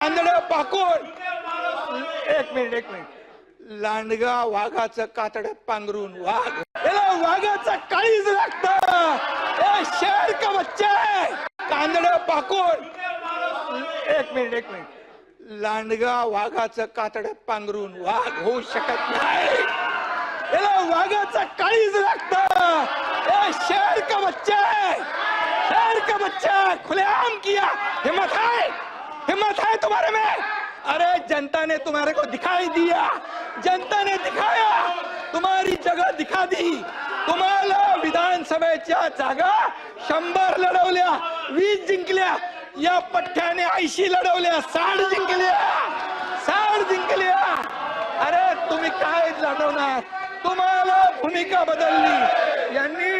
आंधळ पाकोड. एक मिनिट. लांडगा वाघाचं कातड पांघरून वाघ, याला वाघाचं काळीज लागतं. शेर का बच्चा है. कांदड पाकोड. एक मिनिट. लांडगा वाघाचं कातड पांघरून वाघ होऊ शकत नाही. याला वाघाचं काळीज लागतं. शेर का बच्चा है. शेर का बच्चा खुलेआम किया. हिम्मत है तुम्हारे में. अरे जनता ने तुम्हारे को दिखाई दिया. जनता ने दिखाया. तुम्हारी जगह दिखा दी. तुम्हाला विधानसभेच्या जागा 100 लढवल्या, 20 जिंकल्या. या पठ्ठ्याने 80 लढवल्या, 60 जिंकल्या. अरे तुम्ही काय लढवणार. तुम्हाला भूमिका बदलली. यांनी